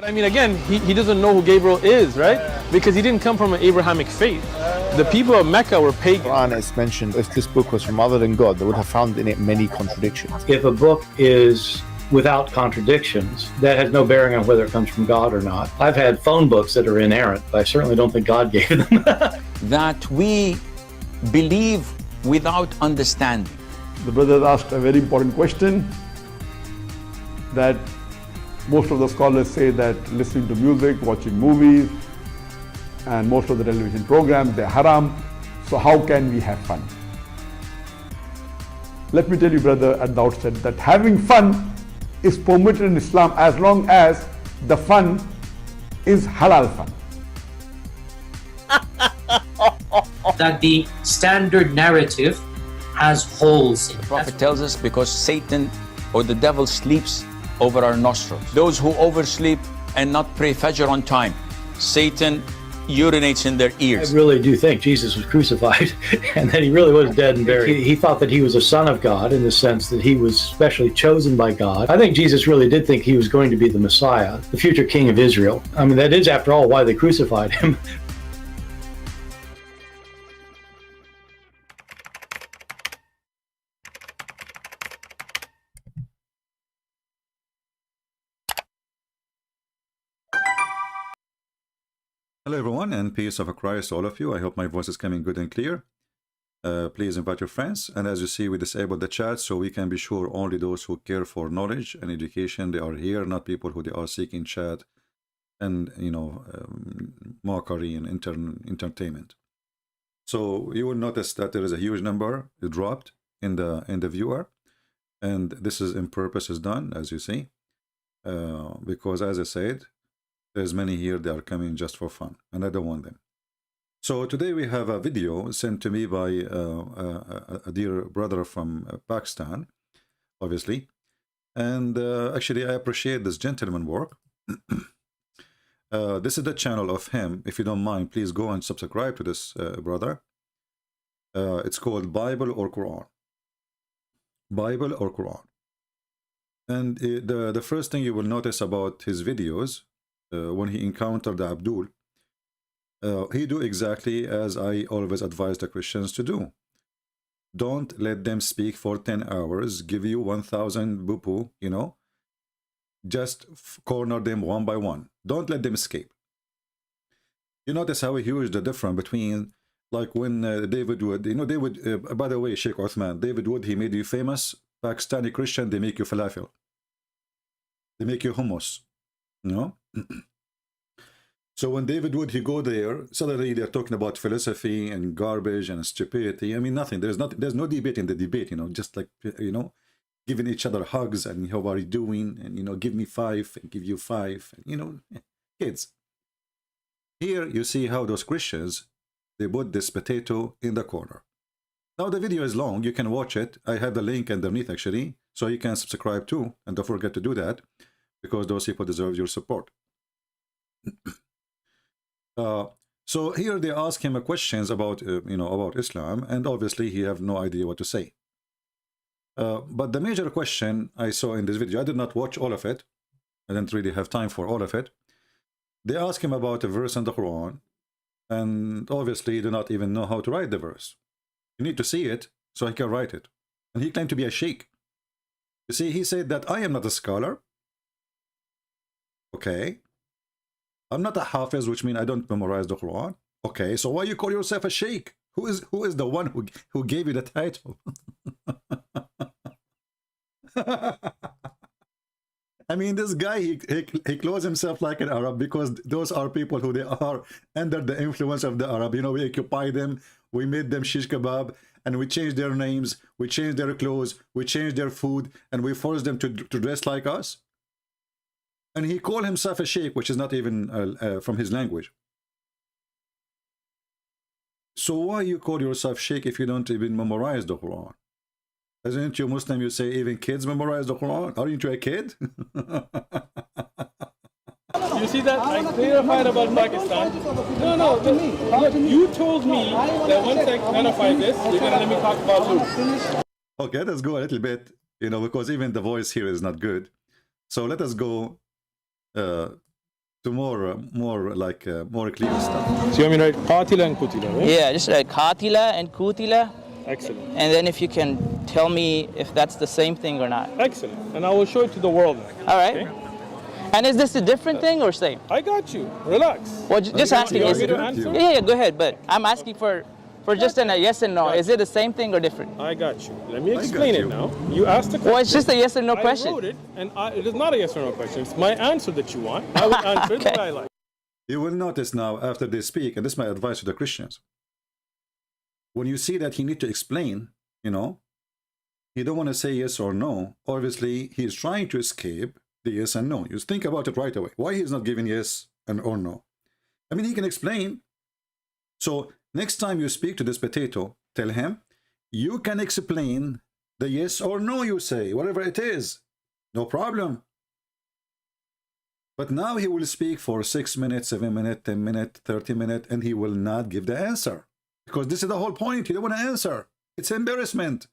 I mean, again, he doesn't know who Gabriel is, right? Because he didn't come from an Abrahamic faith. The people of Mecca were pagan. Quran is mentioned, if this book was from other than God, they would have found in it many contradictions. If a book is without contradictions, that has no bearing on whether it comes from God or not. I've had phone books that are inerrant, but I certainly don't think God gave them. That we believe without understanding. The brother asked a very important question, that most of the scholars say that listening to music, watching movies, and most of the television programs, they're haram. So how can we have fun? Let me tell you, brother, at the outset, that having fun is permitted in Islam as long as the fun is halal fun. That the standard narrative has holes in it. The Prophet tells us because Satan or the devil sleeps over our nostrils. Those who oversleep and not pray Fajr on time, Satan urinates in their ears. I really do think Jesus was crucified and that he really was dead and buried. He thought that he was a son of God in the sense that he was specially chosen by God. I think Jesus really did think he was going to be the Messiah, the future king of Israel. I mean, that is, after all, why they crucified him. Hello everyone, and peace of Christ to all of you. I hope my voice is coming good and clear. Please invite your friends, and as you see, we disabled the chat so we can be sure only those who care for knowledge and education, they are here, not people who they are seeking chat and mockery and entertainment. So you will notice that there is a huge number. It dropped in the viewer, and this is in purpose is done, as you see, because as I said, there's many here that are coming just for fun, and I don't want them. So today we have a video sent to me by a dear brother from Pakistan, obviously, and actually I appreciate this gentleman work. This is the channel of him. If you don't mind, please go and subscribe to this brother. It's called Bible or Quran. Bible or Quran. And the first thing you will notice about his videos, when he encountered the Abdul, he do exactly as I always advise the Christians to do. Don't let them speak for 10 hours, give you 1,000 bupu, just corner them one by one. Don't let them escape. You notice how huge the difference between, like when David Wood, David, by the way, Sheikh Uthman, David Wood, he made you famous. Pakistani Christian, they make you falafel. They make you hummus. So when David Wood, he go there, suddenly they're talking about philosophy and garbage and stupidity. I mean, nothing. There's no debate in the debate, just like, giving each other hugs and how are you doing? And, give me 5 and give you 5. And, kids. Here you see how those Christians, they put this potato in the corner. Now the video is long. You can watch it. I have the link underneath, actually, so you can subscribe too. And don't forget to do that, because those people deserve your support. So here they ask him questions about about Islam, and obviously he have no idea what to say. But the major question I saw in this video, I did not watch all of it. I didn't really have time for all of it. They ask him about a verse in the Quran, and obviously he do not even know how to write the verse. You need to see it so he can write it. And he claimed to be a sheikh. You see, he said that I am not a scholar. Okay. I'm not a hafiz, which means I don't memorize the Quran. Okay, so why you call yourself a sheikh? Who is the one who gave you the title? I mean, this guy, he clothes himself like an Arab, because those are people who they are under the influence of the Arab. We occupy them, we made them shish kebab, and we change their names, we change their clothes, we change their food, and we force them to dress like us. And he called himself a sheikh, which is not even from his language. So why you call yourself sheikh if you don't even memorize the Quran? Isn't you Muslim? You say even kids memorize the Quran. Aren't you a kid? You see that? I clarified about Pakistan. No, look, you told me that once I clarify this, you're going to let me talk about Luke. Okay, let's go a little bit, because even the voice here is not good. So let us go to more clear stuff. So you want me to write Qatila and Qutila, right? Yeah, just like Qatila and Qutila. Excellent. And then if you can tell me if that's the same thing or not. Excellent. And I will show it to the world now. All right. Okay? And is this a different thing or same? I got you. Relax. Well, just asking. You want Is me it, to answer? yeah, go ahead. But I'm asking for just a yes and no. Is it the same thing or different? I got you. Let me explain it now. You asked the question. Well, it's just a yes or no I question. wrote it, and it is not a yes or no question. It's my answer that you want. I will answer it the way I like. You will notice now after they speak, and this is my advice to the Christians. When you see that he need to explain, you know, he don't want to say yes or no. Obviously, he is trying to escape the yes and no. You think about it right away. Why he is not giving yes and or no? I mean, he can explain. So next time you speak to this potato, tell him, you can explain the yes or no you say, whatever it is. No problem. But now he will speak for 6 minutes, 7 minutes, 10 minutes, 30 minutes, and he will not give the answer. Because this is the whole point. You don't want to answer. It's embarrassment.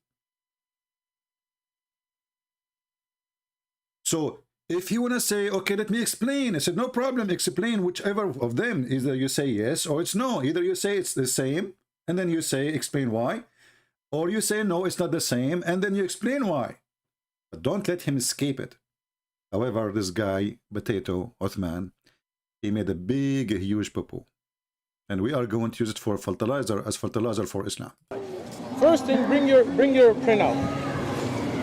So if you want to say, okay, let me explain. I said, no problem. Explain whichever of them. Either you say yes or it's no. Either you say it's the same, and then you say, explain why. Or you say, no, it's not the same, and then you explain why. But don't let him escape it. However, this guy, Potato Uthman, he made a big, huge poo-poo. And we are going to use it for fertilizer, as fertilizer for Islam. First thing, bring your printout.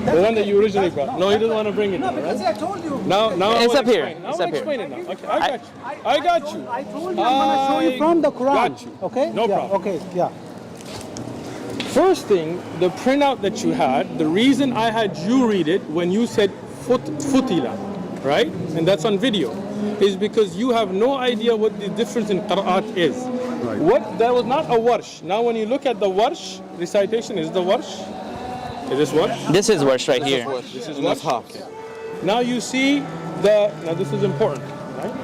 The one that you originally brought. No, he doesn't want to bring it. No, because I told you. Now It's up here. Now It's I'll up here. explain it now. Okay, I got you. I got you. I told you I'm going to show you from the Quran. Got you. Okay? No Yeah, problem. Okay, yeah. First thing, the printout that you had, the reason I had you read it when you said futila, right? And that's on video, is because you have no idea what the difference in qira'at is. Right. That was not a warsh. Now when you look at the warsh recitation, is the warsh? Is this warsh? This is worse right here. This is warsh. Okay. Now you see now this is important, right?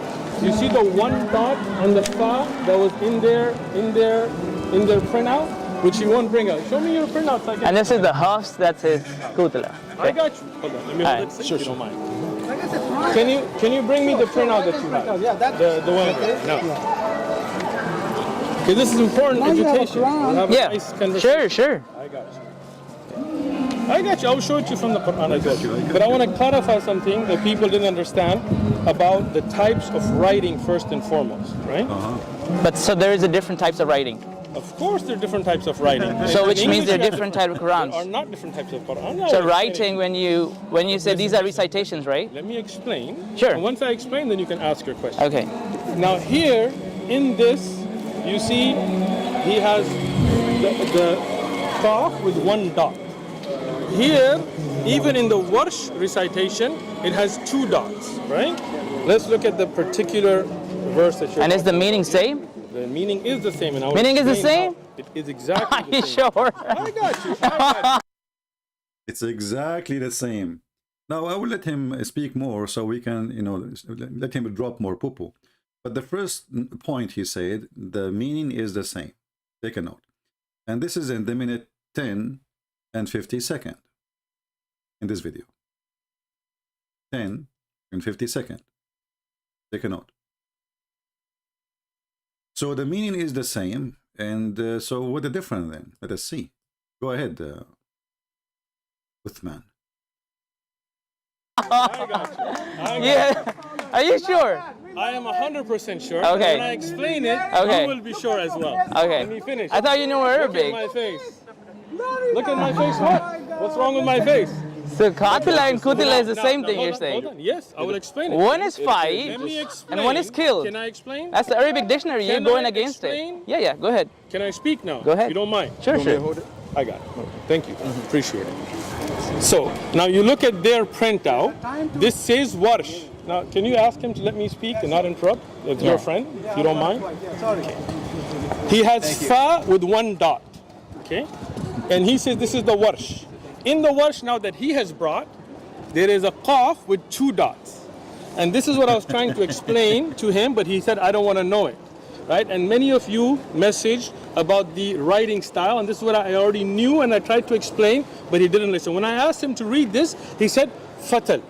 You see the one dot on the fa that was in their printout, which you won't bring out. Show me your printout so I can. And this is the house that says Qutila. I got you. Hold on, let me hold it, Sure, if you don't mind. Can you bring me the printout that you have? Yeah, that's The one. No. Okay, this is important Now you have a education. Quran. We'll have a Yeah, nice conversation. sure. I got you. I got you. I'll show it to you from the Quran as well. But I want to clarify something that people didn't understand about the types of writing first and foremost, right? But so there is a different types of writing. Of course, there are different types of writing. So In which means English, there are you have different type of There are Qurans. not different types of Quran. No, So I'm writing explaining. when you say these are recitations, right? Let me explain. Sure. And once I explain, then you can ask your question. Okay. Now here, in this, you see he has the qaf with one dot. Here, even in the warsh recitation, it has 2 dots, right? Let's look at the particular verse that you're And is the talking meaning same? about. The meaning is the same. And I will Meaning is the explain same? how. It is exactly Are the you same. sure? I got you. I got It's exactly the same. Now I will let him speak more so we can, you know, let him drop more poo-poo. But the first point he said, the meaning is the same. Take a note. And this is in the minute 10 and 50 second in this video. 10 and 50 second. Take a note. So the meaning is the same. And so what the difference then? Let us see. Go ahead, Uthman. I got you. I got Yeah. Are you sure? I am 100% sure. Okay. When I explain it, Okay. you will be sure as well. Okay. Let me finish. I thought you knew Look Arabic. at my face. Look at my face. What? What's wrong with my face? So Qatila and Qutila is the Now, same now, thing hold you're on, saying. hold on. Yes, I will explain it. One is Let fight me explain. and one is killed. Can I explain? That's the Arabic dictionary. You're Can going I against explain? it. Yeah, go ahead. Can I speak now? Go ahead. If you don't mind. Sure, You want me to sure. hold it? I got it. Okay. Thank you. Appreciate it. So now you look at their printout. This says warsh. Now, can you ask him to let me speak and not interrupt? It's your friend, if you don't mind. Sorry. He has fa with 1 dot. Okay? And he says this is the warsh. In the warsh now that he has brought, there is a qaf with 2 dots. And this is what I was trying to explain to him, but he said, I don't want to know it. Right? And many of you messaged about the writing style, and this is what I already knew, and I tried to explain, but he didn't listen. When I asked him to read this, he said, fatal.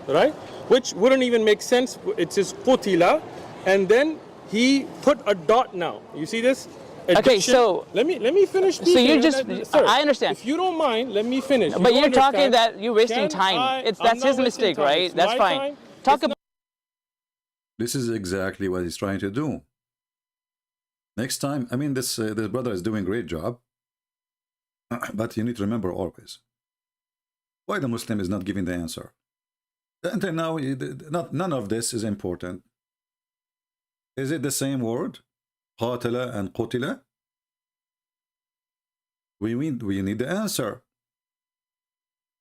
Right? Which wouldn't even make sense. It says qutila, and then he put a dot now. You see this? Okay, so let me finish. So you just, sir, I understand. If you don't mind, let me finish. But you're talking understand, that you're wasting time. That's his mistake, right? That's fine. Talk about. This is exactly what he's trying to do. Next time, I mean, this brother is doing a great job, but you need to remember always why the Muslim is not giving the answer. Until now, none of this is important. Is it the same word? Qatala and qutila? We need the answer.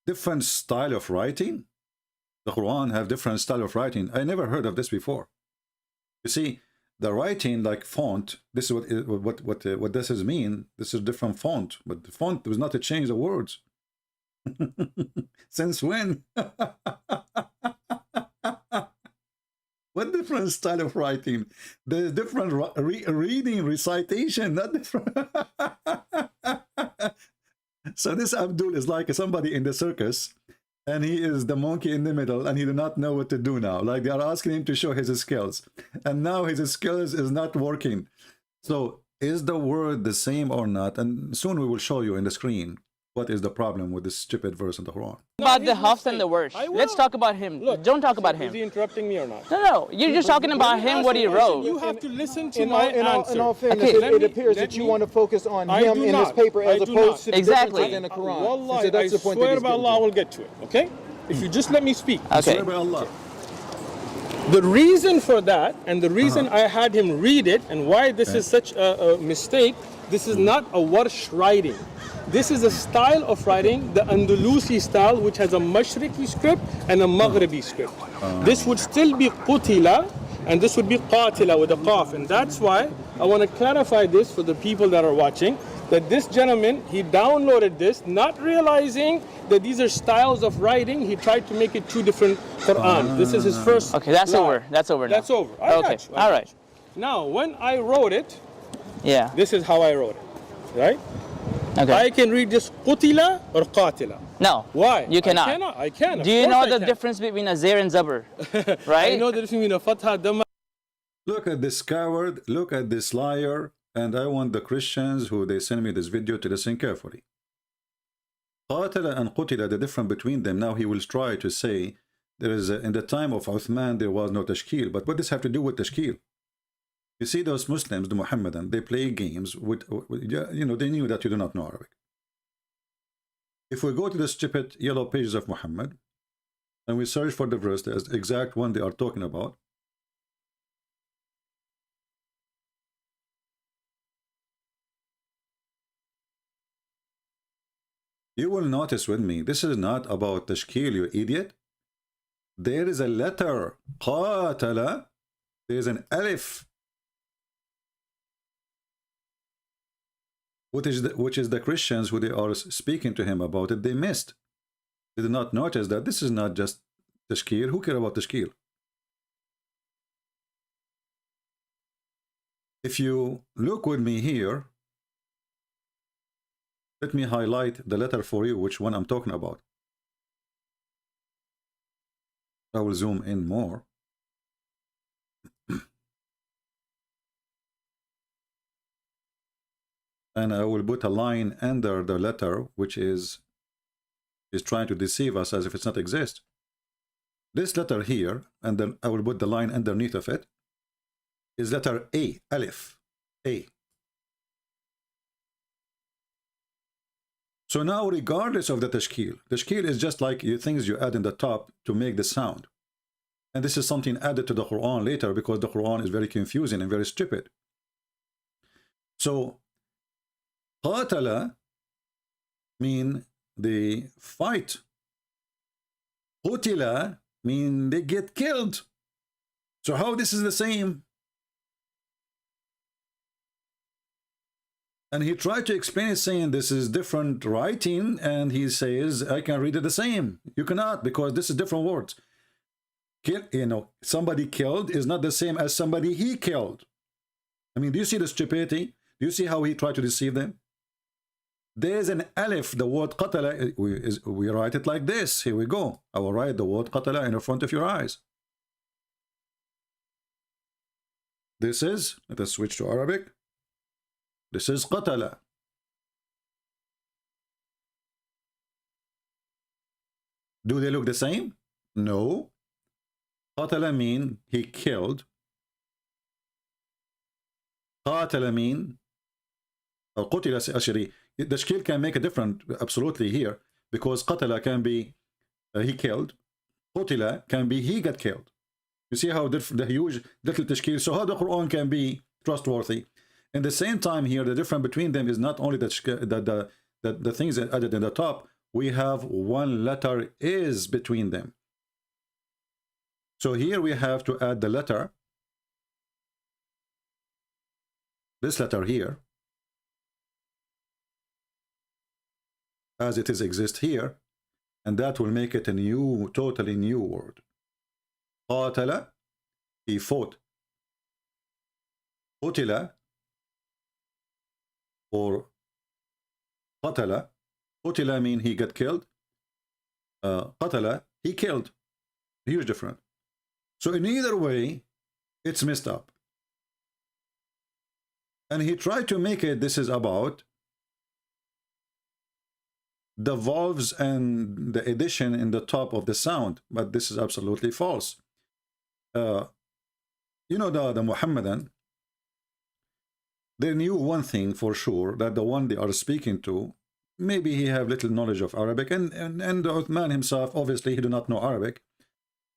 Different style of writing? The Quran have different style of writing. I never heard of this before. You see, the writing like font, this is what this is mean. This is different font, but the font was not to change the words. Since when? What different style of writing? There's different reading, recitation, not different. So this Abdul is like somebody in the circus, and he is the monkey in the middle, and he do not know what to do now. Like they are asking him to show his skills, and now his skills is not working. So is the word the same or not? And soon we will show you in the screen what is the problem with this stupid verse in the Quran. About the Hafs and the Warsh. Let's talk about him. Look, don't talk about him. Is he interrupting me or not? No, you're just talking about him, what he wrote. You have to listen to my answer. In all fairness, it appears that you want to focus on him in his paper as opposed to the differences in the Quran. Wallahi, I swear by Allah, I will get to it, okay? If you just let me speak. Okay. Swear by Allah. The reason for that, and the reason I had him read it, and why this is such a mistake, this is not a Warsh writing. This is a style of writing, the Andalusi style, which has a Mashriqi script and a Maghribi script. This would still be Qutila, and this would be Qatila with a Qaf. And that's why I want to clarify this for the people that are watching, that this gentleman, he downloaded this, not realizing that these are styles of writing. He tried to make it two different Quran. This is his first. Okay, that's line. over. That's over now. That's over. I Okay, got you. all right. Now, when I wrote it, Yeah. this is how I wrote it, right? Okay. I can read this Qutila or Qatila. No. Why? You cannot. I can. Do you know the difference between a Zair and Zabr? Right? I know the difference between a Fatha, Dhamma. Look at this coward, look at this liar, and I want the Christians who they send me this video to listen carefully. Qatala and Qutila, the difference between them, now he will try to say there is in the time of Uthman there was no tashkil, but what does this have to do with tashkil? You see those Muslims, the Muhammadan, they play games with you know, they knew that you do not know Arabic. If we go to the stupid yellow pages of Muhammad and we search for the verse, the exact one they are talking about, you will notice with me, this is not about tashkil, you idiot. There is a letter, qatala, there is an alif, which is the Christians who they are speaking to him about it, they missed. They did not notice that this is not just tashkil. Who care about tashkil? If you look with me here, let me highlight the letter for you, which one I'm talking about. I will zoom in more. And I will put a line under the letter, which is trying to deceive us as if it's not exist. This letter here, and then I will put the line underneath of it, is letter A, Alif, A. So now, regardless of the tashkil is just like things you add in the top to make the sound. And this is something added to the Quran later because the Quran is very confusing and very stupid. So, Qatala mean they fight. Qutila mean they get killed. So how this is the same? And he tried to explain it saying this is different writing, and he says I can read it the same. You cannot, because this is different words. Kill, you know, somebody killed is not the same as somebody he killed. I mean, do you see the stupidity? Do you see how he tried to deceive them? There's an alif, the word qatala, we write it like this. Here we go. I will write the word qatala in the front of your eyes. This is, let us switch to Arabic. This is qatala. Do they look the same? No. Qatala mean he killed. Qatala mean qutila actually. The tashkil can make a difference absolutely here, because qatala can be he killed. Qutila can be he got killed. You see how the huge little tashkil. So how the Quran can be trustworthy. In the same time here, the difference between them is not only the things that added in the top. We have one letter is between them. So here we have to add the letter, this letter here, as it is exist here, and that will make it a new, totally new word. Qatala, he fought. Qutila, or qatala. Qutila mean he got killed. Qatala, he killed. Huge difference. So in either way, it's messed up. And he tried to make it, this is about the vowels and the addition in the top of the sound, but this is absolutely false. You know, the Muhammadan, they knew one thing for sure, that the one they are speaking to, maybe he have little knowledge of Arabic, and the Uthman himself, obviously he do not know Arabic.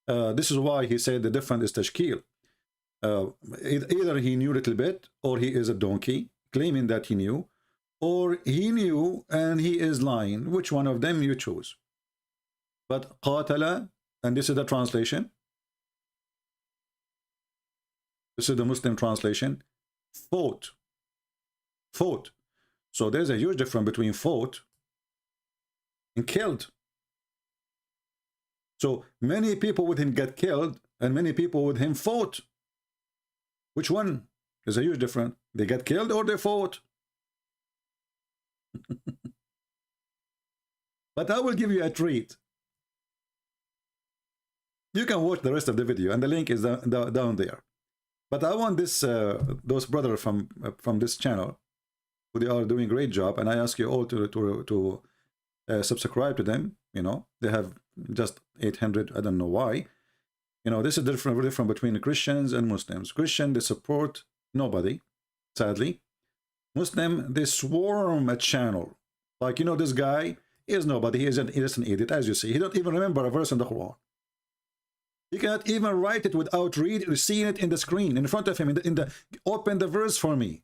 This is why he said the difference is tashkil. Either he knew a little bit, or he is a donkey, claiming that he knew, or he knew and he is lying. Which one of them you choose? But qatala, and this is the translation. This is the Muslim translation. Fought. Fought. So there's a huge difference between fought and killed. So many people with him get killed, and many people with him fought. Which one? There's a huge difference. They get killed or they fought. But I will give you a treat. You can watch the rest of the video, and the link is down there. But I want this those brothers from this channel, who they are doing a great job, and I ask you all to subscribe to them. You know, they have just 800. I don't know why. You know, this is different between Christians and Muslims. Christian, they support nobody, sadly. Muslim, they swarm a channel. Like, you know, this guy is nobody. He is an innocent idiot, as you see. He don't even remember a verse in the Quran. He cannot even write it without seeing it in the screen in front of him. Open the verse for me.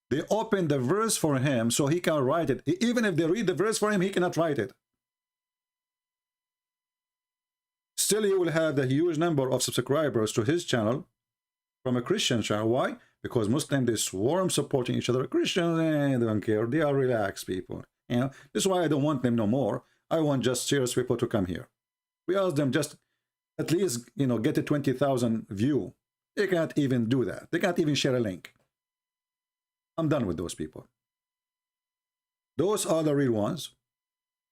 They open the verse for him so he can write it. Even if they read the verse for him, he cannot write it. Still, he will have the huge number of subscribers to his channel from a Christian channel. Why? Because Muslims, they swarm supporting each other. Christians, they don't care. They are relaxed people. You know, this is why I don't want them no more. I want just serious people to come here. We ask them just at least, you know, get a 20,000 view. They can't even do that. They can't even share a link. I'm done with those people. Those are the real ones.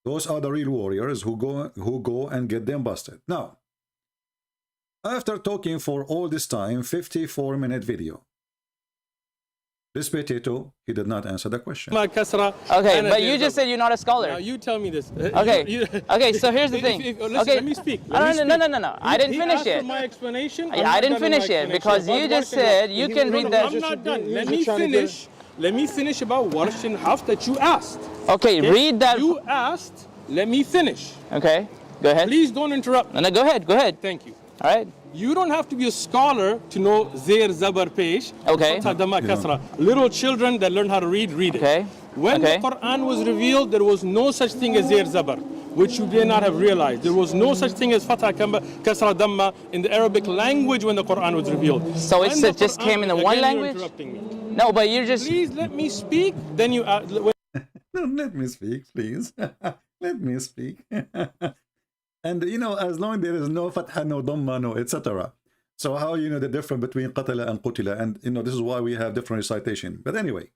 Those are the real warriors who go and get them busted. Now, after talking for all this time, 54-minute video, this potato, he did not answer the question. Okay, but you just said you're not a scholar. Now you tell me this. Okay, okay. So here's the thing. Listen, okay, let me speak. No. I didn't finish it. My explanation. I didn't finish it because you just said you can read that. I'm not done. Let me finish. Let me finish about Warsh and Hafs that you asked. Okay, read that. You asked. Let me finish. Okay, go ahead. Please don't interrupt. No, go ahead. Go ahead. Thank you. All right. You don't have to be a scholar to know Zair Zabar Pesh. Okay. Little children that learn how to read it. Okay. When the Quran was revealed, there was no such thing as Zair Zabar, which you may not have realized. There was no such thing as Fatha Kasra Damma in the Arabic language when the Quran was revealed. So it just came in the one language? No, but you're just... Please let me speak, then you... Let me speak, please. Let me speak. And, you know, as long as there is no fatha, no dhamma, no, etc. So how you know the difference between qatala and qutila? And, you know, this is why we have different recitation. But anyway,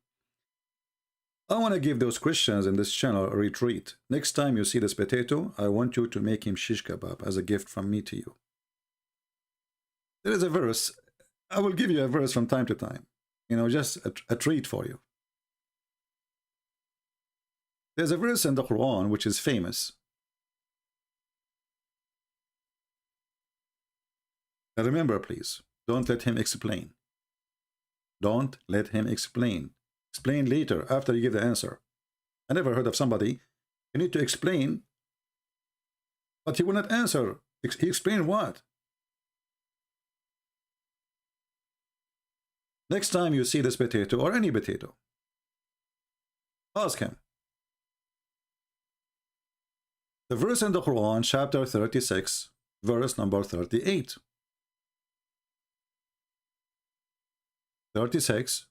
I want to give those Christians in this channel a retreat. Next time you see this potato, I want you to make him shish kebab as a gift from me to you. There is a verse. I will give you a verse from time to time. You know, just a treat for you. There's a verse in the Quran which is famous. Now remember, please, don't let him explain. Don't let him explain. Explain later, after you give the answer. I never heard of somebody, you need to explain, but he will not answer. He explained what? Next time you see this potato, or any potato, ask him. The verse in the Quran, chapter 36, verse number 38. 36,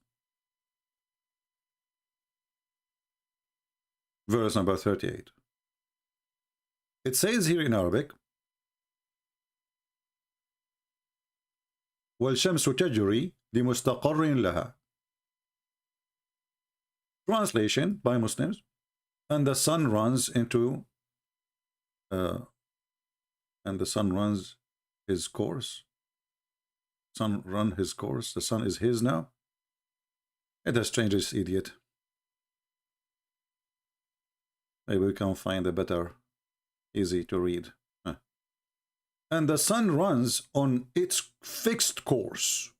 verse number 38. It says here in Arabic, وَالشَّمْسُ تَجْرِي لِمُسْتَقَرٍ لَهَا. Translation by Muslims, and the sun runs into and the sun runs his course. Sun run his course. The sun is his now. It has changed, this idiot. Maybe we can find a better, easy to read. And the sun runs on its fixed course.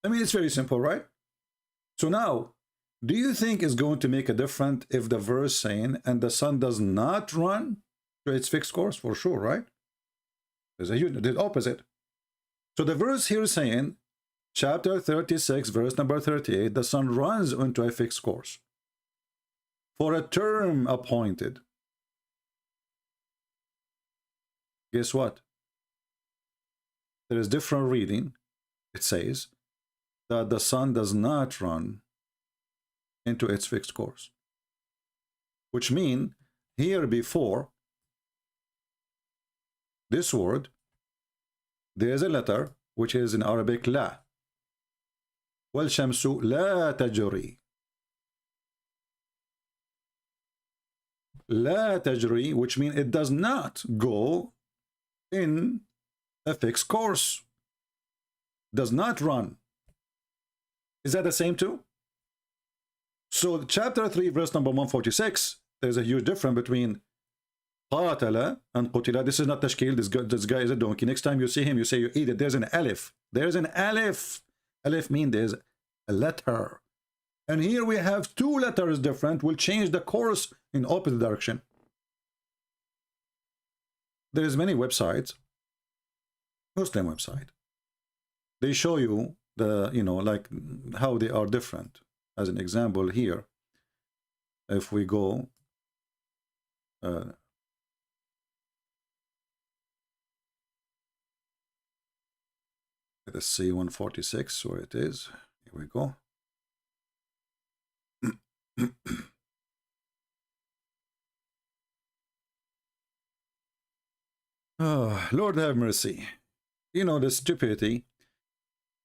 I mean, it's very simple, right? So now, do you think it's going to make a difference if the verse saying, and the sun does not run to its fixed course? For sure, right? There's a huge, the opposite. So the verse here saying, chapter 36, verse number 38, the sun runs into a fixed course for a term appointed. Guess what? There is different reading. It says that the sun does not run into its fixed course, which means here before this word there is a letter which is in Arabic la. وَالشَّمْسُ لَا تَجْرِي. La tajri, which means it does not go in a fixed course, does not run. Is that the same too? So chapter 3 verse number 146, there's a huge difference between قاتل and قتل. This is not tashkil. This guy is a donkey. Next time you see him, you say you eat it. There's an alif. There's an alif. Alif means there's a letter. And here we have two letters different. Will change the course in opposite direction. There is many websites, Muslim website. They show you the, you know, like how they are different. As an example here, if we go let us see 146 where it is. Here we go. Oh, Lord have mercy. You know the stupidity.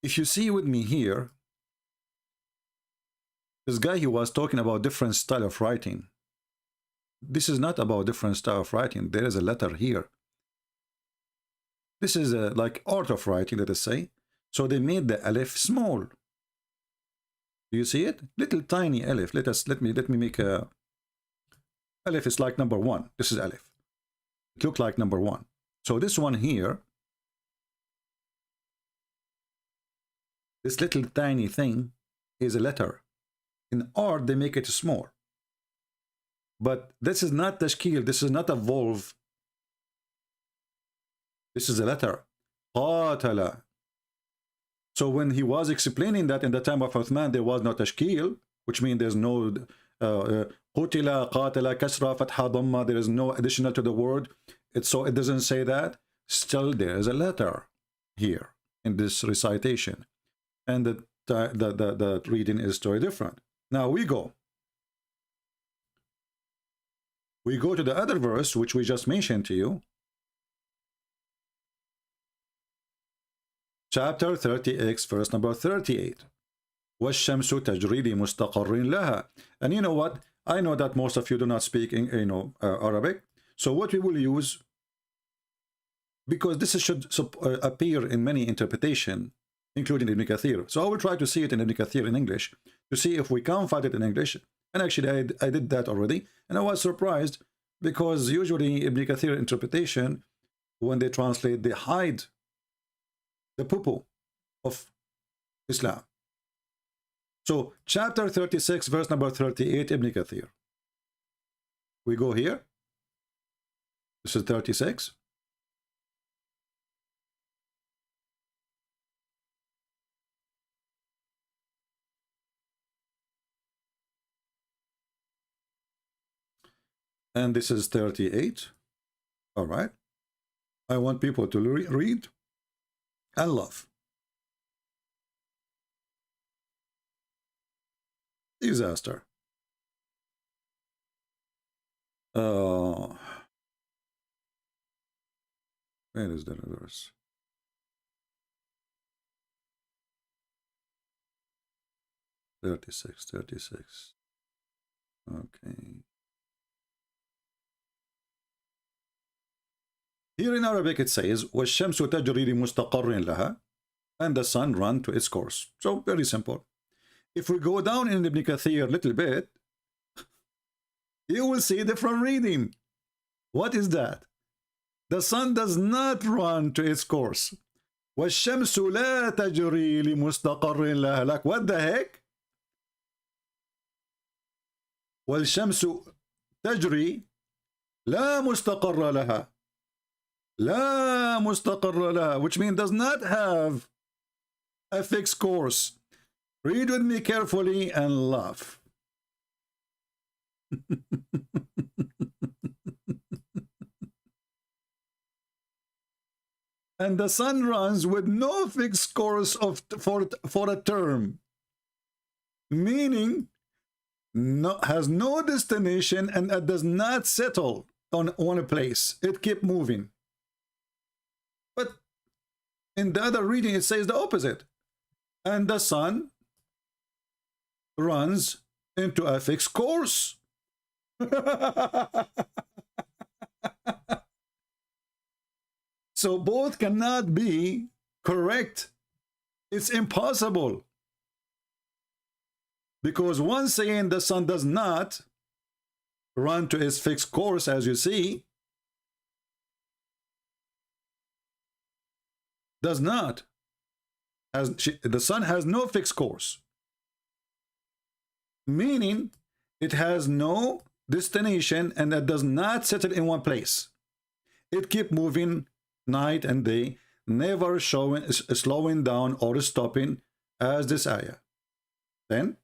If you see with me here, this guy, he was talking about different style of writing. This is not about different style of writing. There is a letter here. This is like art of writing, let us say. So they made the alif small. Do you see it? Little tiny alif. Let me make a alif is like number 1. This is alif. It looks like number 1. So this one here, this little tiny thing is a letter. In art, they make it small. But this is not tashkil. This is not a volve. This is a letter. قاتل. So when he was explaining that in the time of Uthman, there was no tashkil, which means there's no قتل, قاتل, kasra, fatha, dhamma. There is no additional to the word. So it doesn't say that. Still, there is a letter here in this recitation, and the reading is very different. Now we go to the other verse which we just mentioned to you, chapter 30x, verse number 38. وَالشَّمْسُ تَجْرِي لِمُسْتَقَرٍ لَهَا. And you know what? I know that most of you do not speak Arabic. So what we will use, because this should appear in many interpretation, including Ibn Kathir. So I will try to see it in Ibn Kathir in English to see if we can find it in English. And actually, I did that already, and I was surprised because usually Ibn Kathir interpretation, when they translate, they hide the poo-poo of Islam. So chapter 36, verse number 38, Ibn Kathir. We go here. This is 36. And this is 38. All right. I want people to read and love. Disaster. Where is the verse? Thirty-six. Okay. Here in Arabic it says, وَالشَّمْسُ تَجْرِي لِمُسْتَقَرٍ لَهَا, and the sun run to its course. So very simple. If we go down in Ibn Kathir a little bit, you will see different reading. What is that? The sun does not run to its course. وَالشَّمْسُ لَا تَجْرِي لِمُسْتَقَرٍ لَهَا. Like, what the heck? وَالشَّمْسُ تَجْرِي لَا مُسْتَقَرَّ لَهَا. لا مستقر لها, which means does not have a fixed course. Read with me carefully and laugh. And the sun runs with no fixed course for a term, meaning has no destination, and it does not settle on a place. It keeps moving. But in the other reading, it says the opposite. And the sun runs into a fixed course. So both cannot be correct. It's impossible. Because one saying the sun does not run to its fixed course, as you see, does not. The sun has no fixed course, meaning it has no destination, and it does not settle in one place. It keeps moving night and day, never slowing down or stopping, as this ayah. Then,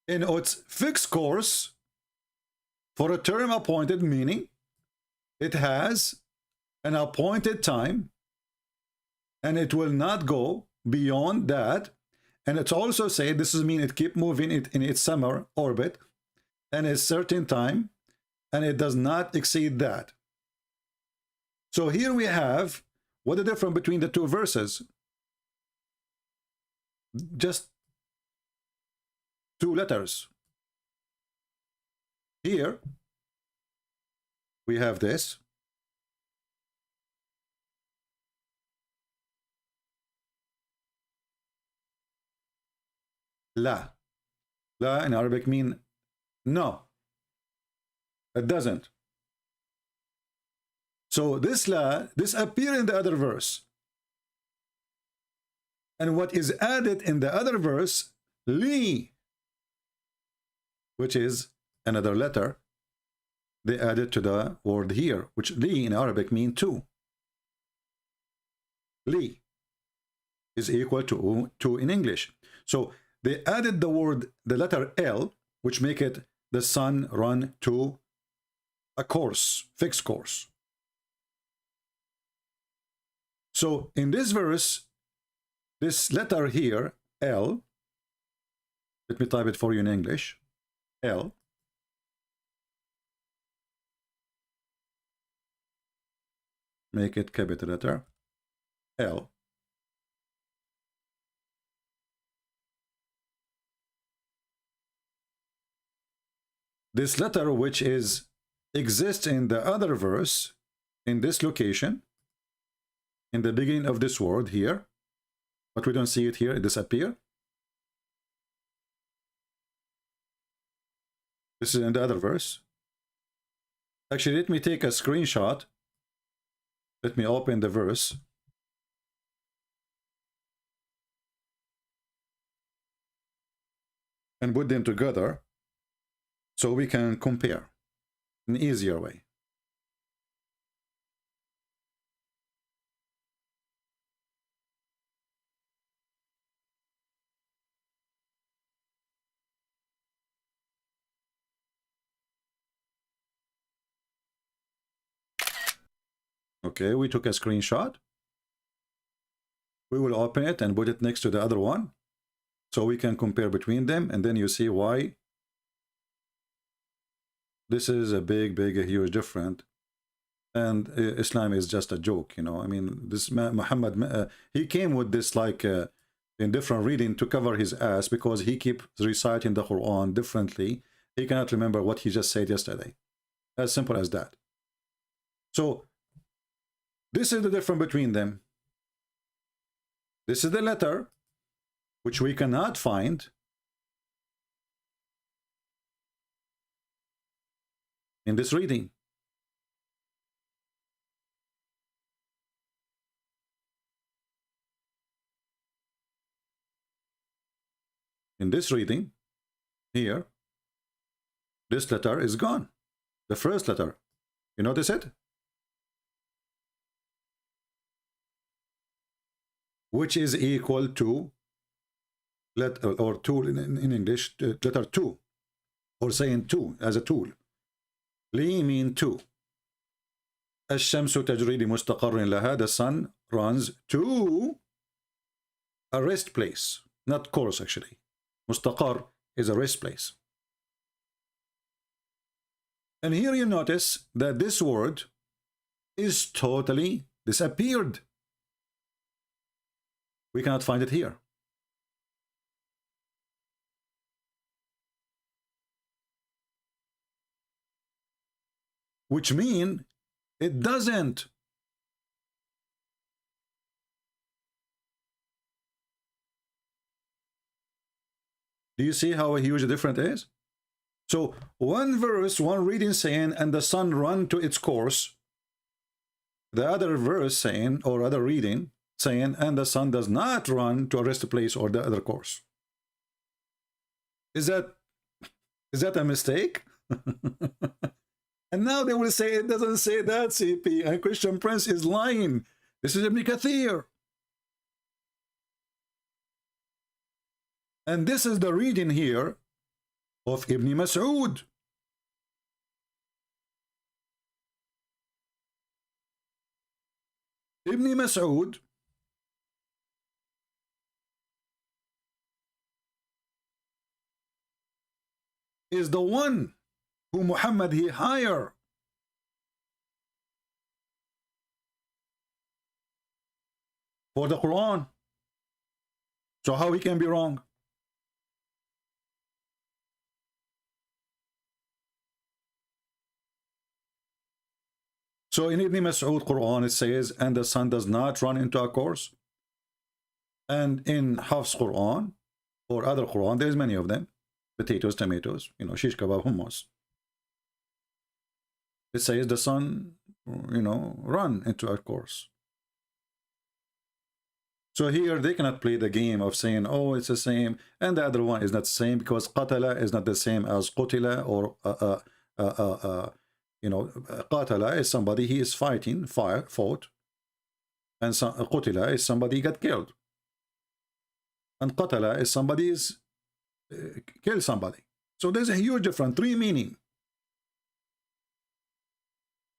in its fixed course for a term appointed, meaning it has an appointed time, and it will not go beyond that. And it's also said, this is mean it keep moving it in its summer orbit and a certain time, and it does not exceed that. So here we have what the difference between the two verses. Just two letters. Here we have this. La. La in Arabic mean no. It doesn't. So this la, this appear in the other verse. And what is added in the other verse, li, which is another letter, they added to the word here, which li in Arabic mean two. Li is equal to two in English. So they added the word, the letter L, which make it the sun run to a course, fixed course. So in this verse, this letter here, L, let me type it for you in English, L, make it capital letter, L. This letter, which exists in the other verse, in this location, in the beginning of this word here, but we don't see it here, it disappear. This is in the other verse. Actually, let me take a screenshot. Let me open the verse. And put them together so we can compare in an easier way. Okay, we took a screenshot. We will open it and put it next to the other one so we can compare between them, and then you see why this is a big, huge difference. And Islam is just a joke, you know. I mean, this Muhammad, he came with this like in different reading to cover his ass because he keeps reciting the Quran differently. He cannot remember what he just said yesterday. As simple as that. So this is the difference between them. This is the letter which we cannot find in this reading. In this reading here, this letter is gone. The first letter. You notice it? Which is equal to letter or tool in English, letter 2, or saying 2 as a tool. Li mean 2. الشمس تجري لمستقر لها. The sun runs to a rest place, not course actually. Mustaqar is a rest place. And here you notice that this word is totally disappeared. We cannot find it here. Which means it doesn't. Do you see how huge the difference is? So one verse, one reading saying, and the sun run to its course. The other verse saying, or other reading saying, and the sun does not run to a rest place or the other course. Is that a mistake? And now they will say it doesn't say that, CP, and Christian Prince is lying. This is Ibn Kathir. And this is the reading here of Ibn Masood. Ibn Masood is the one who Muhammad he hired for the Quran. So how he can be wrong? So in Ibn Mas'ud Quran it says, and the sun does not run into a course. And in Hafs Quran or other Quran, there's many of them. Potatoes, tomatoes, you know, shish kebab, hummus. It says the sun, you know, run into a course. So here they cannot play the game of saying, oh, it's the same, and the other one is not the same, because qatala is not the same as qutila, or you know, qatala is somebody he is fighting, fought, and qutila is somebody got killed, and qatala is somebody is kill somebody. So there's a huge difference, 3 meaning.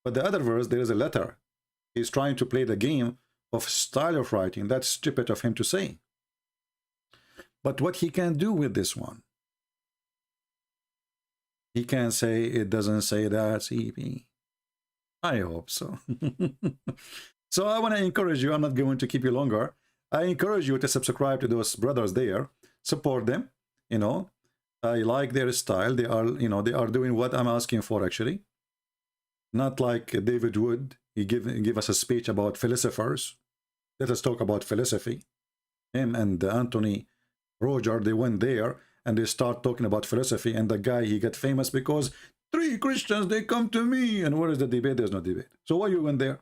But the other verse, there is a letter. He's trying to play the game of style of writing. That's stupid of him to say. But what he can do with this one, he can say it doesn't say that, CP. I hope so. So I want to encourage you. I'm not going to keep you longer. I encourage you to subscribe to those brothers there. Support them. You know, I like their style. They are, you know, they are doing what I'm asking for actually. Not like David Wood. He give us a speech about philosophers. Let us talk about philosophy. Him and Anthony Roger, they went there and they start talking about philosophy, and the guy, he got famous because 3 Christians, they come to me. And where is the debate? There's no debate. So why you went there?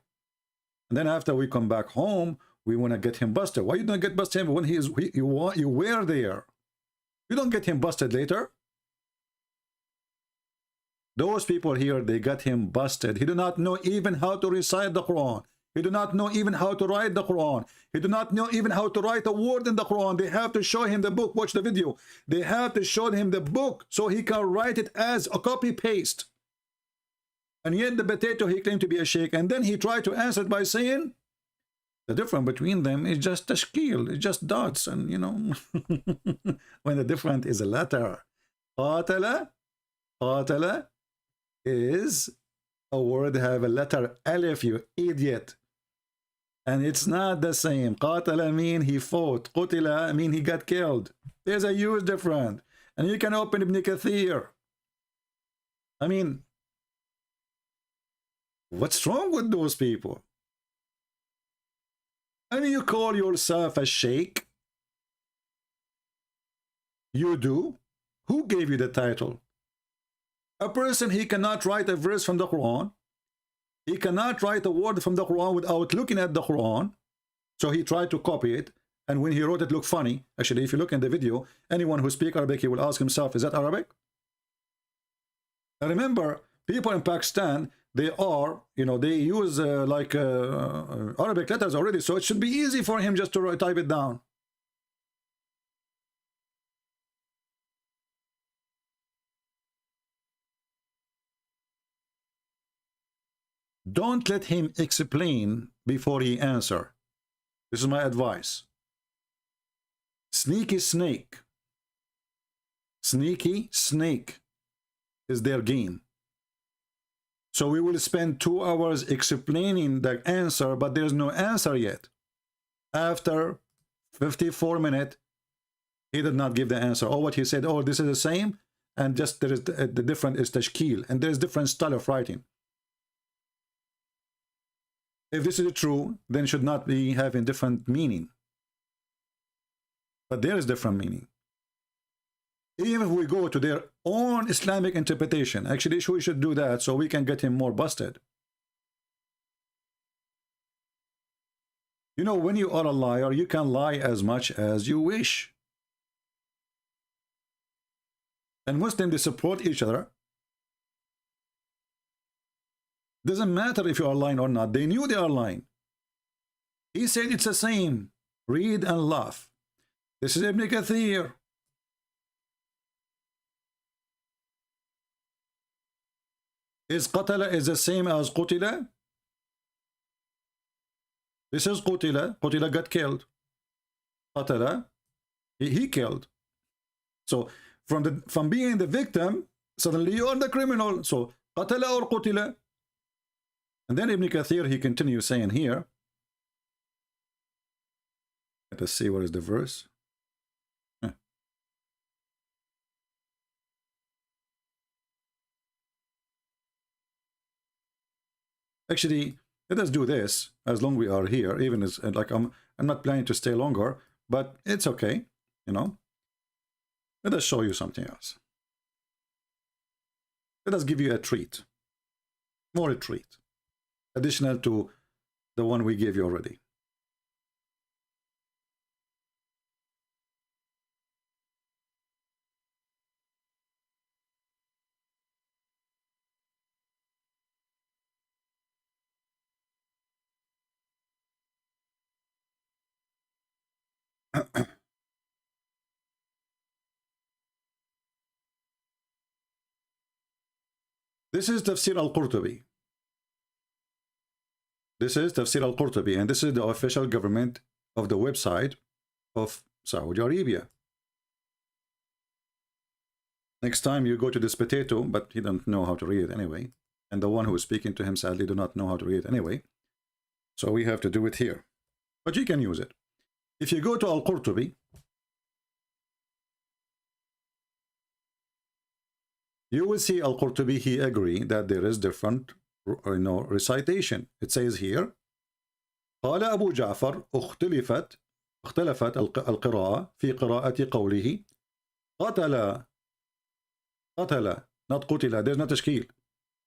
And then after we come back home, we want to get him busted. Why you don't get busted when you were there? You don't get him busted later. Those people here, they got him busted. He do not know even how to recite the Quran. He do not know even how to write the Quran. He do not know even how to write a word in the Quran. They have to show him the book. Watch the video. They have to show him the book so he can write it as a copy-paste. And yet the potato, he claimed to be a sheikh. And then he tried to answer it by saying, the difference between them is just tashkil. It's just dots. And, you know, when the difference is a letter. Qatala is a word have a letter alif, you idiot. And it's not the same. Qatala mean he fought. Qutila mean he got killed. There's a huge difference. And you can open Ibn Kathir. I mean, what's wrong with those people? I mean, you call yourself a sheikh? You do? Who gave you the title? A person, he cannot write a verse from the Quran. He cannot write a word from the Quran without looking at the Quran. So he tried to copy it. And when he wrote it, looked funny. Actually, if you look in the video, anyone who speaks Arabic, he will ask himself, is that Arabic? And remember, people in Pakistan, they are, you know, they use Arabic letters already. So it should be easy for him just to type it down. Don't let him explain before he answer. This is my advice. Sneaky snake. Sneaky snake is their game. So we will spend 2 hours explaining the answer, but there's no answer yet. After 54 minutes, he did not give the answer. Or what he said, oh, this is the same, and just there is the different is tashkil, and there's different style of writing. If this is true, then should not be having different meaning. But there is different meaning. Even if we go to their own Islamic interpretation, actually we should do that so we can get him more busted. You know, when you are a liar, you can lie as much as you wish. And Muslims, they support each other. Doesn't matter if you are lying or not. They knew they are lying. He said it's the same. Read and laugh. This is Ibn Kathir. Is qatala is the same as qutila? This is qutila. Qutila got killed. Qatala, he killed. So from being the victim, suddenly you are the criminal. So qatala or qutila. And then Ibn Kathir, he continues saying here. Let us see what is the verse. Actually, let us do this as long we are here. Even as like I'm not planning to stay longer, but it's okay, you know. Let us show you something else. Let us give you a treat, more a treat, additional to the one we gave you already. This is Tafsir al-Qurtubi. This is Tafsir al-Qurtubi, and this is the official government of the website of Saudi Arabia. Next time you go to this potato, but he doesn't know how to read it anyway, and the one who is speaking to him sadly do not know how to read it anyway, so we have to do it here. But you can use it. If you go to al-Qurtubi, you will see al-Qurtubi, he agree that there is different, recitation. It says here, قال أبو جعفر اختلفت القراءة في قراءة قوله قتل not قتل. There's no تشكيل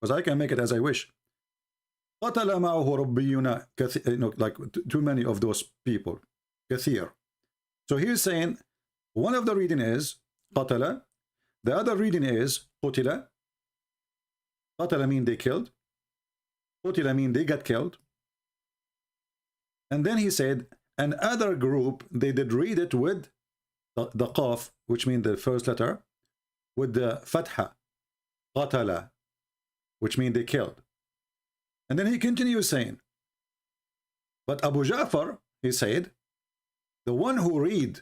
because I can make it as I wish. قتل معه ربينا like too many of those people كثير. So he's saying one of the reading is قتل, the other reading is قتل. قتل mean they killed, قتل mean they got killed. And then he said another group they did read it with the qaf, which means the first letter, with the fatha قتل, which means they killed. And then he continues saying, but Abu Ja'far, he said, the one who read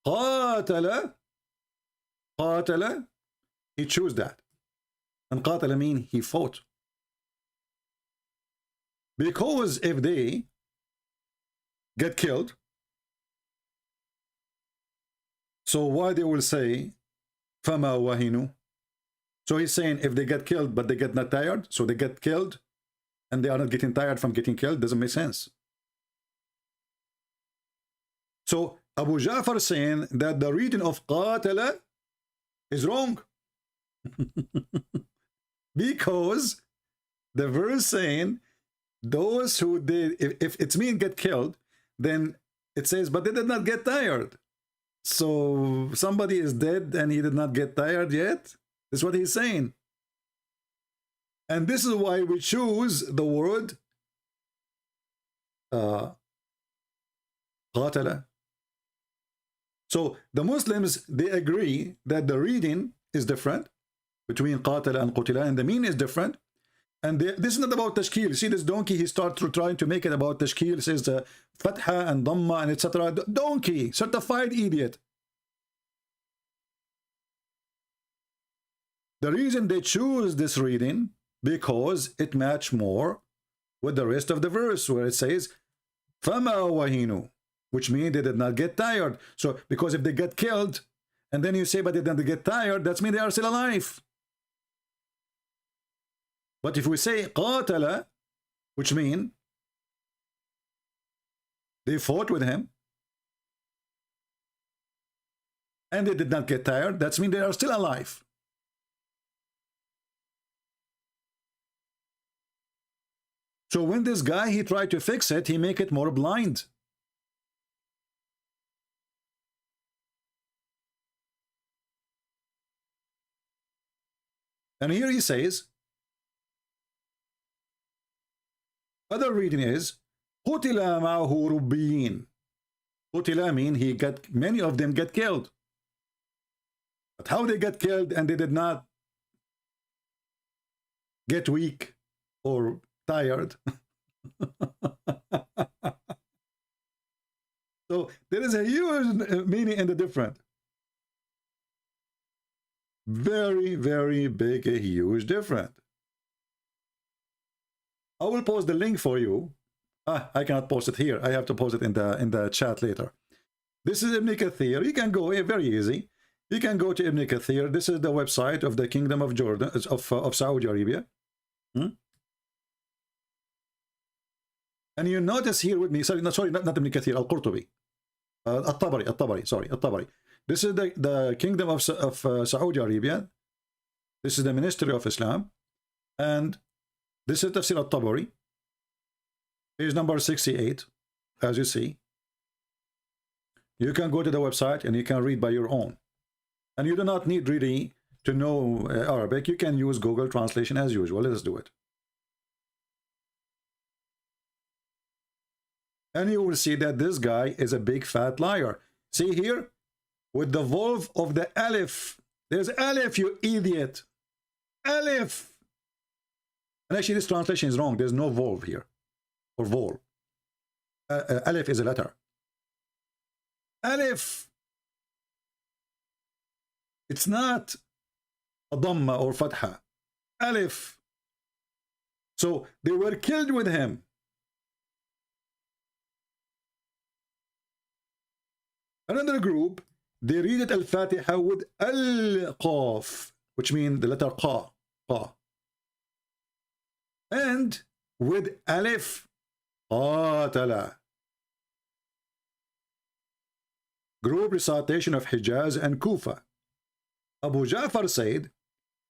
قاتل, he chose that. And قاتل mean he fought. Because if they get killed, so why they will say فما وهنوا? So he's saying if they get killed but they get not tired, so they get killed and they are not getting tired from getting killed, doesn't make sense. So Abu Ja'far saying that the reading of قاتل is wrong. Because the verse saying those who did, if it's mean get killed, then it says but they did not get tired. So somebody is dead and he did not get tired yet. That's what he's saying. And this is why we choose the word قاتل. So the Muslims, they agree that the reading is different between قاتل and قتل, and the meaning is different. And this is not about tashkil. You see this donkey, he starts trying to make it about tashkil, says the fatha and dhamma and etc. Donkey, certified idiot. The reason they choose this reading because it matches more with the rest of the verse where it says فَمَا وَهِنُوا, which means they did not get tired. So because if they get killed and then you say but they didn't get tired, that means they are still alive. But if we say قاتل, which means they fought with him and they did not get tired, that means they are still alive. So when this guy, he tried to fix it, he make it more blind. And here he says, other reading is قُتِلَ مَعَهُ رُبِّيِّينَ. قُتِلَ mean he got, many of them get killed. But how they get killed and they did not get weak or tired. So there is a huge meaning in the different. Very, very big, a huge difference. I will post the link for you. I cannot post it here. I have to post it in the chat later. This is Ibn Kathir. You can go very easy. You can go to Ibn Kathir. This is the website of the Kingdom of Jordan of Saudi Arabia. And you notice here with me, sorry, not Ibn Kathir, Al-Qurtubi. At-Tabari, sorry, At-Tabari. This is the Kingdom of Saudi Arabia. This is the Ministry of Islam. And this is Tafsir At-Tabari. Page number 68, as you see. You can go to the website and you can read by your own. And you do not need really to know Arabic. You can use Google Translation as usual. Let us do it. And you will see that this guy is a big fat liar. See here? With the volve of the alif. There's alif, you idiot. Alif. And actually this translation is wrong. There's no volve here. Or vol. Alif is a letter. Alif. It's not a dhamma or fatha. Alif. So they were killed with him. Another group, they read it Al-Fatiha with Al-Qaf, which means the letter Qa. And with Alif. قاتل. Group recitation of Hijaz and Kufa. Abu Ja'far said,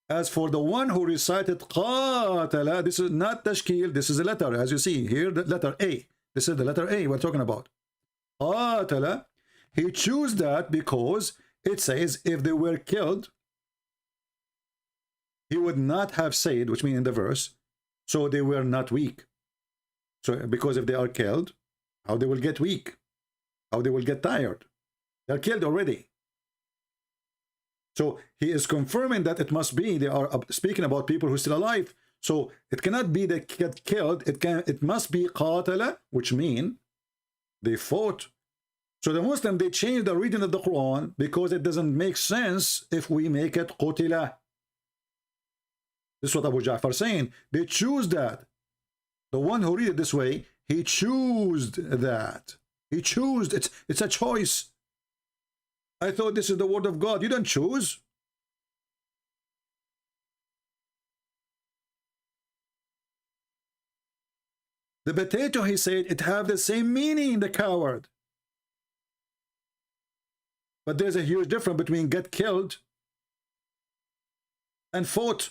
as for the one who recited قاتل, this is not tashkil, this is a letter, as you see here, the letter A. This is the letter A we're talking about. قاتل, he chose that because it says if they were killed, he would not have said, which means in the verse, so they were not weak. So because if they are killed, how they will get weak? How they will get tired? They're killed already. So he is confirming that it must be they are speaking about people who are still alive. So it cannot be they get killed. It must be qatala, which mean they fought. So the Muslim, they change the reading of the Quran because it doesn't make sense if we make it qutila. This is what Abu Ja'far saying. They choose that. The one who read it this way, he chose that. He chose. It's a choice. I thought this is the word of God. You don't choose. The potato, he said, it have the same meaning, the coward. But there's a huge difference between get killed and fought.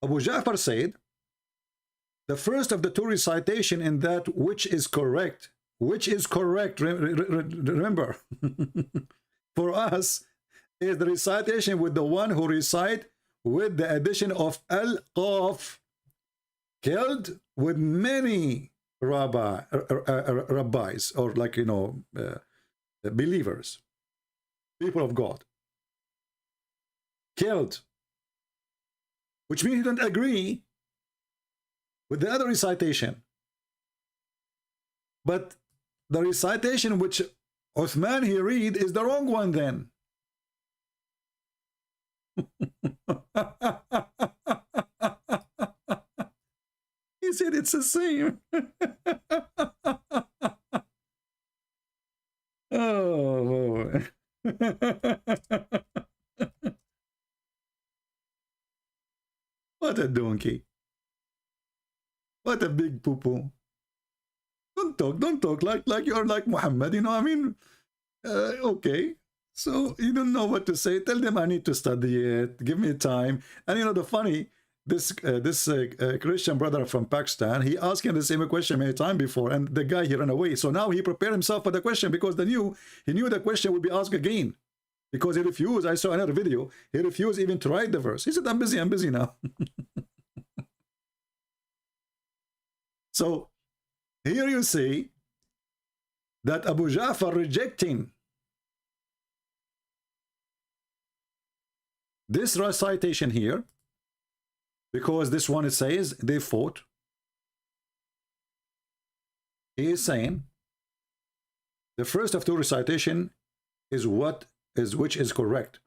Abu Ja'far said, the first of the two recitation in that which is correct. Which is correct, remember, for us, is the recitation with the one who recite with the addition of al-qaf, killed with many rabbis, or like, you know, believers, people of God. Killed. Which means you don't agree with the other recitation. But the recitation which Uthman he read is the wrong one then. He said it's the same. Oh boy. What a donkey. What a big poo-poo. Don't talk like you're like Muhammad, you know, I mean, okay. So you don't know what to say. Tell them I need to study it. Give me time. And you know, the funny, this Christian brother from Pakistan, he asked him the same question many times before, and the guy, he ran away. So now he prepared himself for the question because he knew the question would be asked again. Because he refused. I saw another video. He refused even to write the verse. He said, I'm busy now. So here you see that Abu Ja'far rejecting this recitation here, because this one, it says they fought. He is saying the first of two recitation is which is correct.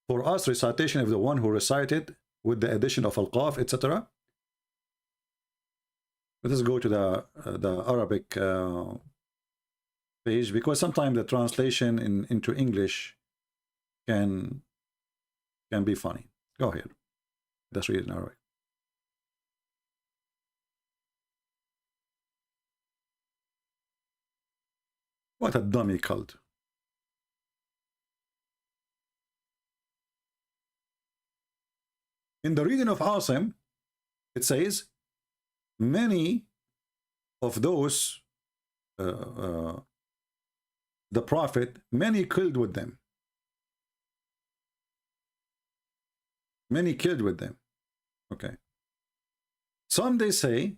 For us, recitation of the one who recited with the addition of al-qaf, etc. Let us go to the Arabic page, because sometimes the translation into English can be funny. Go ahead. Let's read it in Arabic. What a dummy cult. In the reading of Asim, it says, many of those, the Prophet, many killed with them. Many killed with them. Okay. Some they say,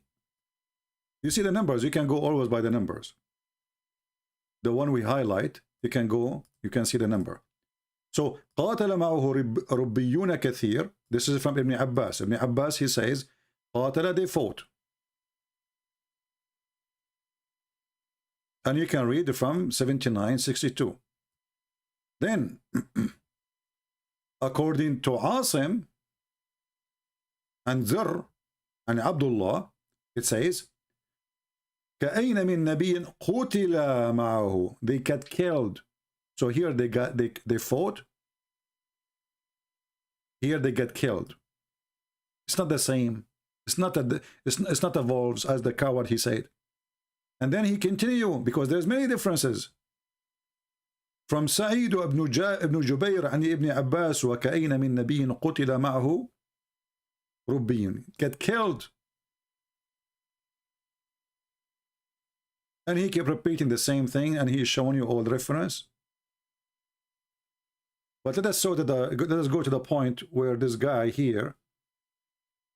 you see the numbers, you can go always by the numbers. The one we highlight, you can see the number. So, قاتل معه ربيون كثير. This is from Ibn Abbas. Ibn Abbas, he says, قاتل, they fought. And you can read from 79:62. Then, according to Asim and Zir and Abdullah, it says, كأين من نبي قتل معه. They got killed. So here they fought. Here they get killed. It's not the same. It's not the wolves as the coward he said. And then he continue because there's many differences. From Sa'id ibn Jubayr عن ابن عباس وكأين من نبي قتل معه ربي, get killed. And he kept repeating the same thing, and he is showing you all the reference. But let us go to the point where this guy here,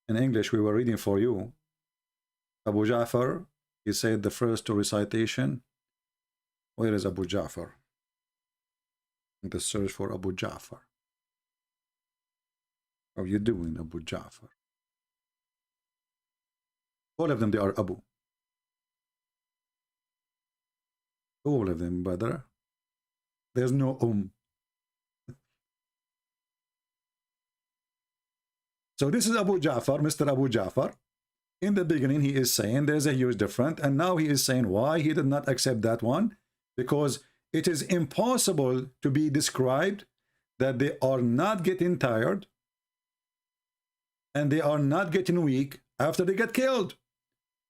in English we were reading for you, Abu Ja'far, he said the first two recitation. Where is Abu Ja'far? The search for Abu Ja'far. How are you doing, Abu Ja'far? All of them, they are Abu. All of them, brother. There's no So this is Abu Ja'far, Mr. Abu Ja'far. In the beginning, he is saying there's a huge difference, and now he is saying why he did not accept that one, because it is impossible to be described that they are not getting tired and they are not getting weak after they get killed.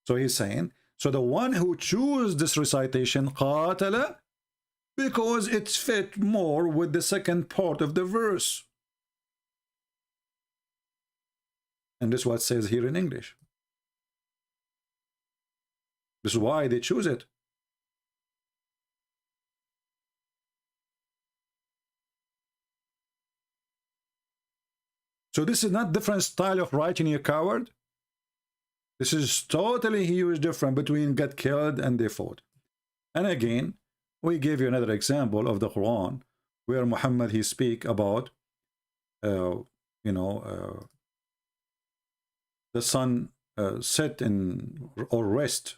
So he's saying, so the one who chooses this recitation, qatala, because it's fit more with the second part of the verse. And this is what it says here in English. This is why they choose it. So this is not different style of writing, you coward. This is totally huge difference between get killed and they fought. And again, we gave you another example of the Quran where Muhammad, he speak about, the sun set in or rest.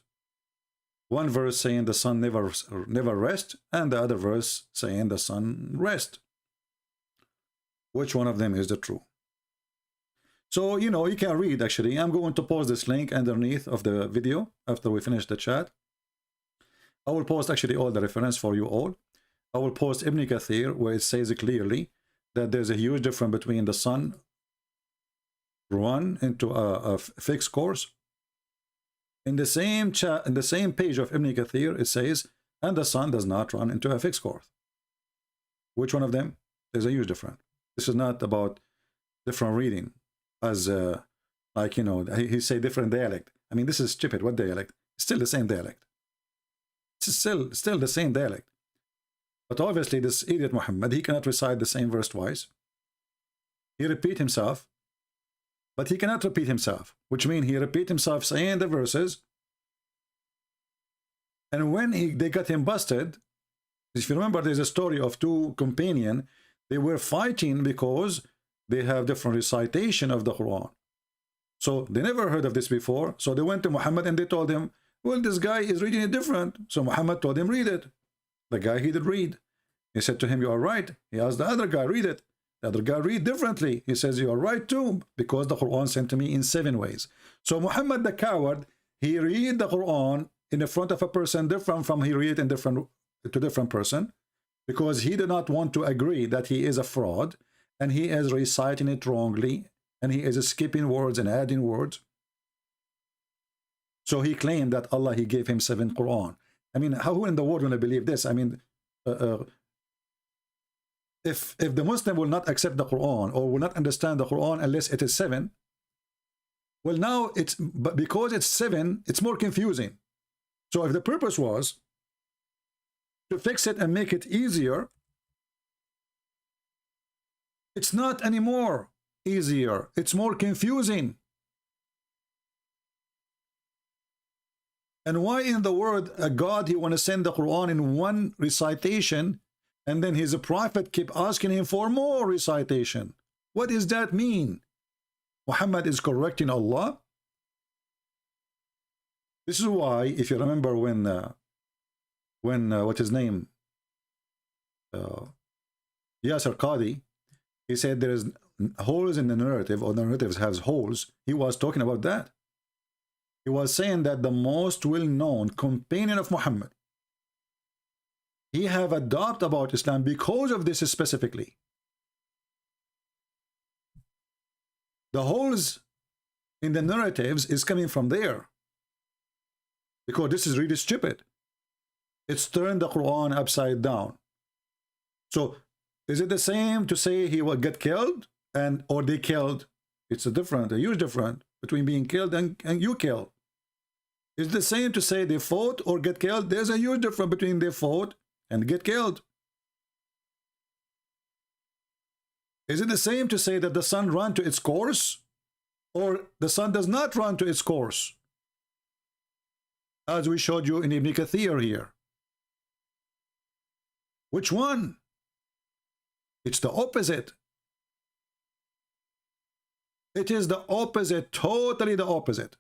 One verse saying the sun never rest, and the other verse saying the sun rest. Which one of them is the true? So, you can read actually. I'm going to post this link underneath of the video after we finish the chat. I will post actually all the reference for you all. I will post Ibn Kathir where it says clearly that there's a huge difference between the sun run into a fixed course. In the same chat, in the same page of Ibn Kathir, it says, and the sun does not run into a fixed course. Which one of them? There's a huge difference. This is not about different reading. As he say different dialect. I mean, this is stupid. What dialect? Still the same dialect. It's still the same dialect. But obviously, this idiot Muhammad, he cannot recite the same verse twice. He repeat himself, but he cannot repeat himself, which means he repeat himself saying the verses. And when they got him busted, if you remember, there's a story of two companions. They were fighting because they have different recitation of the Quran. So they never heard of this before. So they went to Muhammad and they told him, well, this guy is reading it different. So Muhammad told him, read it. The guy, he did read. He said to him, you are right. He asked the other guy, read it. The other guy read differently. He says, you are right too, because the Quran sent to me in 7 ways. So Muhammad the coward, he read the Quran in the front of a person different from he read it in different person, because he did not want to agree that he is a fraud, and he is reciting it wrongly, and he is skipping words and adding words. So he claimed that Allah, he gave him 7 Quran. I mean, how in the world will I believe this? I mean, if the Muslim will not accept the Quran or will not understand the Quran unless it is 7, well, now but because it's 7, it's more confusing. So if the purpose was to fix it and make it easier, it's not anymore easier. It's more confusing. And why in the world God, he want to send the Quran in one recitation, and then his prophet keep asking him for more recitation? What does that mean? Muhammad is correcting Allah. This is why, if you remember when what his name, Yasser Qadhi, he said there is holes in the narrative, or the narratives has holes. He was talking about that. He was saying that the most well-known companion of Muhammad, he have adopted about Islam because of this specifically. The holes in the narratives is coming from there. Because this is really stupid. It's turned the Quran upside down. So is it the same to say he will get killed or they killed? It's a huge difference between being killed and you killed. Is it the same to say they fought or get killed? There's a huge difference between they fought and get killed. Is it the same to say that the sun ran to its course or the sun does not run to its course? As we showed you in Ibn Kathir here. Which one? It's the opposite. It is the opposite, totally the opposite.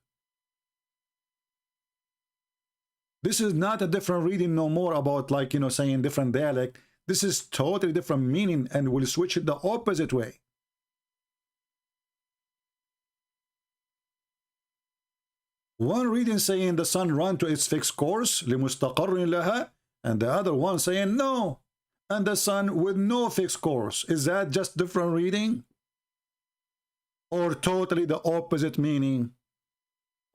This is not a different reading no more about like, saying different dialect. This is totally different meaning and we'll switch it the opposite way. One reading saying the sun ran to its fixed course, لِمُسْتَقَرٍ لَهَا, and the other one saying no, and the sun with no fixed course. Is that just different reading? Or totally the opposite meaning?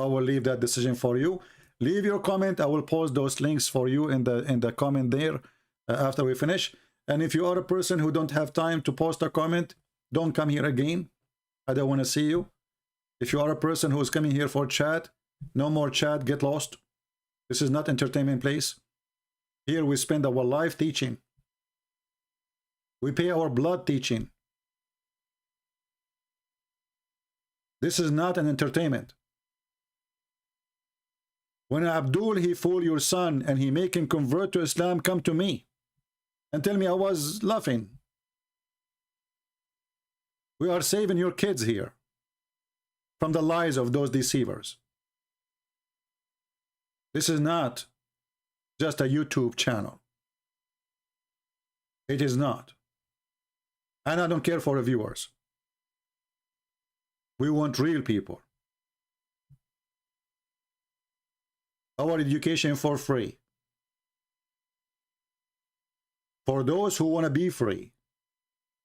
I will leave that decision for you. Leave your comment. I will post those links for you in the comment there after we finish. And if you are a person who don't have time to post a comment, don't come here again. I don't want to see you. If you are a person who is coming here for chat, no more chat, get lost. This is not entertainment place. Here we spend our life teaching. We pay our blood teaching. This is not an entertainment. When Abdul, he fool your son and he make him convert to Islam, come to me and tell me I was laughing. We are saving your kids here from the lies of those deceivers. This is not just a YouTube channel. It is not. And I don't care for the viewers. We want real people. Our education for free. For those who want to be free.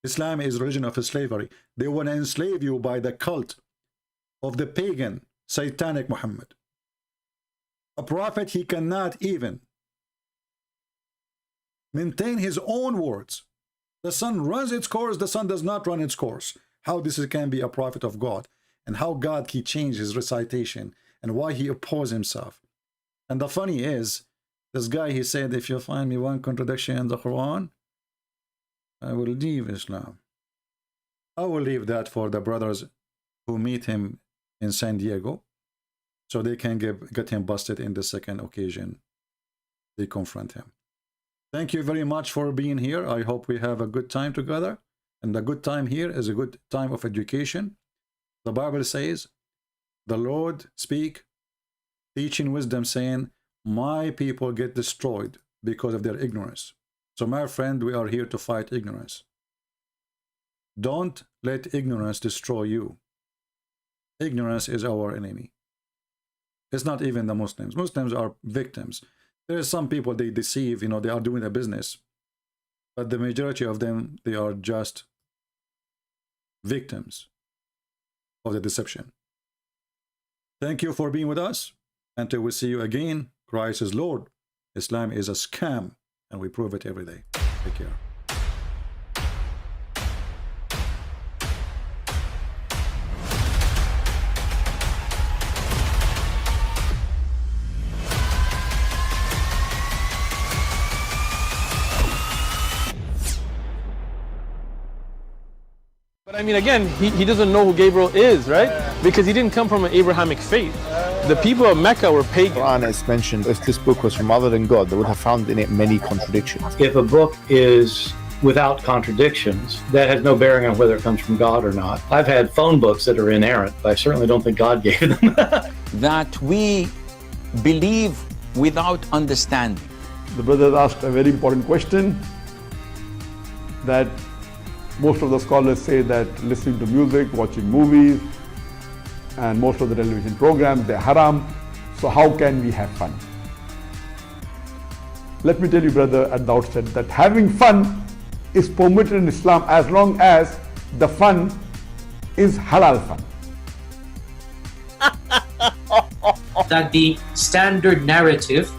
Islam is religion of slavery. They want to enslave you by the cult of the pagan, satanic Muhammad. A prophet, he cannot even maintain his own words. The sun runs its course, the sun does not run its course. How this can be a prophet of God, and how God he changed his recitation, and why he opposed himself. And the funny is, this guy, he said, if you find me one contradiction in the Quran, I will leave Islam. I will leave that for the brothers who meet him in San Diego, so they can get him busted in the second occasion they confront him. Thank you very much for being here. I hope we have a good time together. And the good time here is a good time of education. The Bible says, the Lord speak, teaching wisdom, saying, my people get destroyed because of their ignorance. So my friend, we are here to fight ignorance. Don't let ignorance destroy you. Ignorance is our enemy. It's not even the Muslims. Muslims are victims. There are some people they deceive, they are doing a business. But the majority of them, they are just victims of the deception. Thank you for being with us. Until we see you again, Christ is Lord. Islam is a scam, and we prove it every day. Take care. But I mean, again, he doesn't know who Gabriel is, right? Because he didn't come from an Abrahamic faith. The people of Mecca were pagan. Quran is mentioned, if this book was from other than God, they would have found in it many contradictions. If a book is without contradictions, that has no bearing on whether it comes from God or not. I've had phone books that are inerrant, but I certainly don't think God gave them. That we believe without understanding. The brother asked a very important question, that most of the scholars say that listening to music, watching movies, and most of the television programs, they're haram. So how can we have fun? Let me tell you, brother, at the outset, that having fun is permitted in Islam as long as the fun is halal fun. That the standard narrative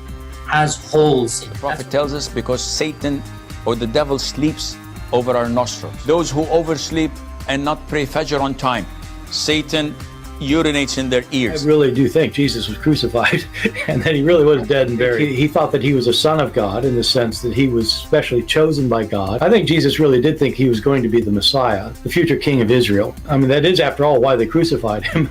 has holes in it. The Prophet tells us because Satan or the devil sleeps over our nostrils. Those who oversleep and not pray Fajr on time, Satan urinates in their ears. I really do think Jesus was crucified and that he really was dead and buried. He thought that he was a son of God in the sense that he was specially chosen by God. I think Jesus really did think he was going to be the Messiah, the future king of Israel. I mean, that is, after all, why they crucified him,